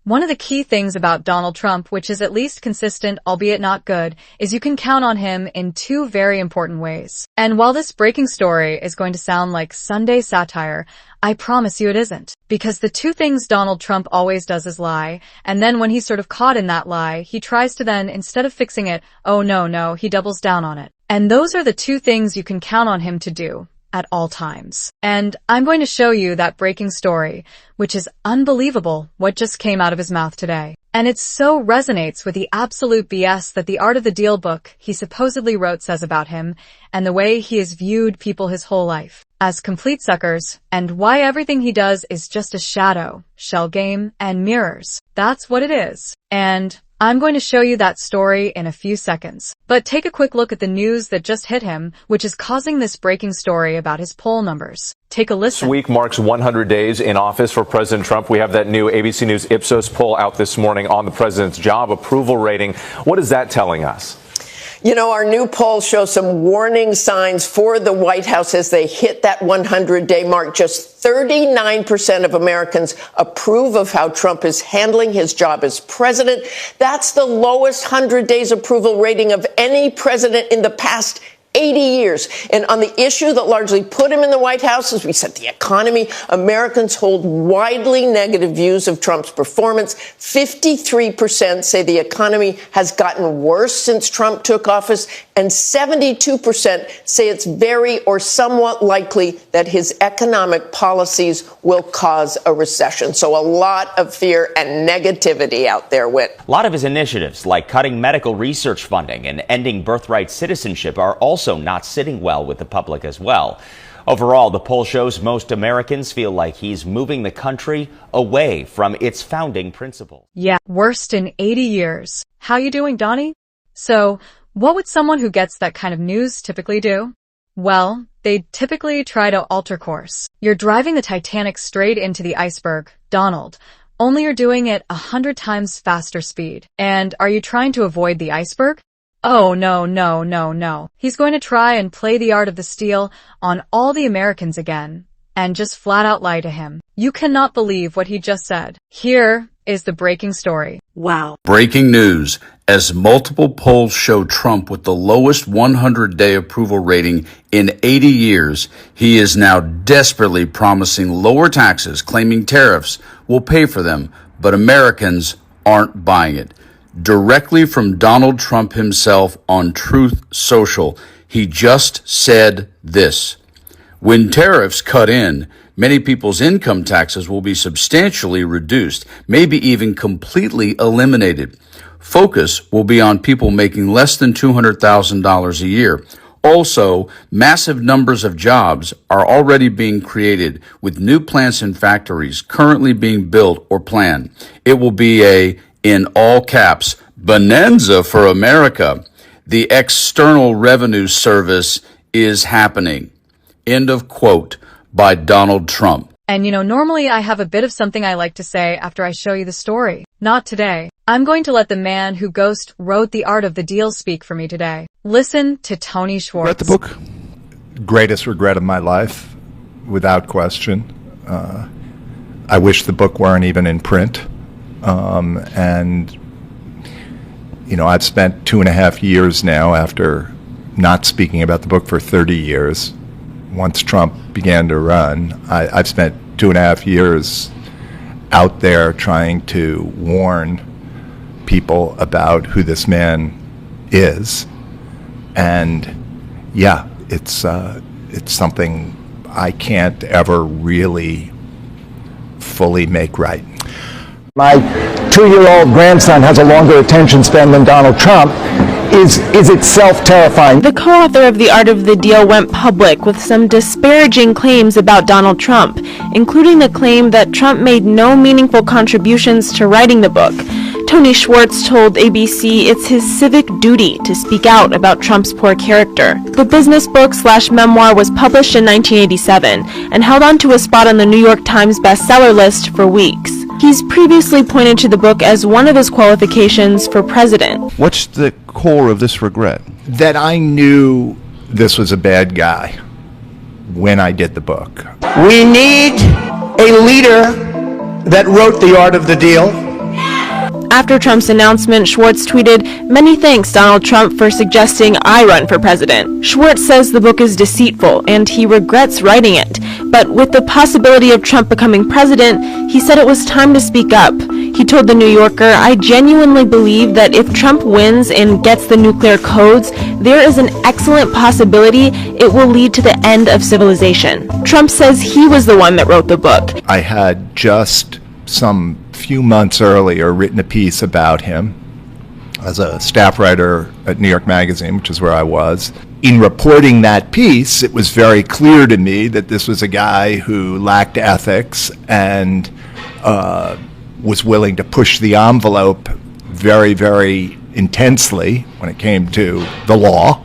One of the key things about Donald Trump, which is at least consistent, albeit not good, is you can count on him in two very important ways. And while this breaking story is going to sound like Sunday satire, I promise you it isn't. Because the two things Donald Trump always does is lie, and then when he's sort of caught in that lie, he tries to then, instead of fixing it, oh no, he doubles down on it. And those are the two things you can count on him to do at all times. And I'm going to show you that breaking story, which is unbelievable what just came out of his mouth today. And it so resonates with the absolute BS that the Art of the Deal book he supposedly wrote says about him, and the way he has viewed people his whole life as complete suckers, and why everything he does is just a shadow, shell game, and mirrors. That's what it is. And I'm going to show you that story in a few seconds. But take a quick look at the news that just hit him, which is causing this breaking story about his poll numbers. Take a listen. This week marks 100 days in office for President Trump. We have that new ABC News Ipsos poll out this morning on the president's job approval rating. What is that telling us? You know, our new poll shows some warning signs for the White House as they hit that 100-day mark. Just 39% of Americans approve of how Trump is handling his job as president. That's the lowest 100 days approval rating of any president in the past 80 years. And on the issue that largely put him in the White House, as we said, the economy, Americans hold widely negative views of Trump's performance. 53% say the economy has gotten worse since Trump took office, and 72% say it's very or somewhat likely that his economic policies will cause a recession. So a lot of fear and negativity out there, Whit. A lot of his initiatives, like cutting medical research funding and ending birthright citizenship, are also not sitting well with the public as well. Overall, the poll shows most Americans feel like he's moving the country away from its founding principles. Yeah, worst in 80 years. How you doing, Donnie? So, what would someone who gets that kind of news typically do? Well, they'd typically try to alter course. You're driving the Titanic straight into the iceberg, Donald. Only you're doing it 100 times faster speed. And are you trying to avoid the iceberg? Oh, no. He's going to try and play the art of the steal on all the Americans again, and just flat out lie to him. You cannot believe what he just said. Here is the breaking story. Wow. Breaking news. As multiple polls show Trump with the lowest 100-day approval rating in 80 years, he is now desperately promising lower taxes, claiming tariffs will pay for them, but Americans aren't buying it. Directly from Donald Trump himself on Truth Social, he just said this: when tariffs cut in, many people's income taxes will be substantially reduced, maybe even completely eliminated. Focus will be on people making less than $200,000 a year. Also, massive numbers of jobs are already being created, with new plants and factories currently being built or planned. It will be a, in all caps, bonanza for America. The External Revenue Service is happening. End of quote by Donald Trump. And you know, normally I have a bit of something I like to say after I show you the story. Not today. I'm going to let the man who wrote The Art of the Deal speak for me today. Listen to Tony Schwartz. Read the book. Greatest regret of my life, without question. I wish the book weren't even in print. And, you know, I've spent 2.5 years now, after not speaking about the book for 30 years. Once Trump began to run, I've spent 2.5 years out there trying to warn people about who this man is. And yeah, it's something I can't ever really fully make right. My 2-year-old grandson has a longer attention span than Donald Trump is itself terrifying. The co-author of The Art of the Deal went public with some disparaging claims about Donald Trump, including the claim that Trump made no meaningful contributions to writing the book. Tony Schwartz told ABC it's his civic duty to speak out about Trump's poor character. The business book/memoir was published in 1987 and held on to a spot on the New York Times bestseller list for weeks. He's previously pointed to the book as one of his qualifications for president. What's the core of this regret? That I knew this was a bad guy when I did the book. We need a leader that wrote The Art of the Deal, After Trump's announcement, Schwartz tweeted, "Many thanks, Donald Trump, for suggesting I run for president." Schwartz says the book is deceitful and he regrets writing it. But with the possibility of Trump becoming president, he said it was time to speak up. He told The New Yorker, "I genuinely believe that if Trump wins and gets the nuclear codes, there is an excellent possibility it will lead to the end of civilization." Trump says he was the one that wrote the book. I had just some few months earlier written a piece about him as a staff writer at New York Magazine, which is where I was. In reporting that piece, it was very clear to me that this was a guy who lacked ethics and was willing to push the envelope very, very intensely when it came to the law.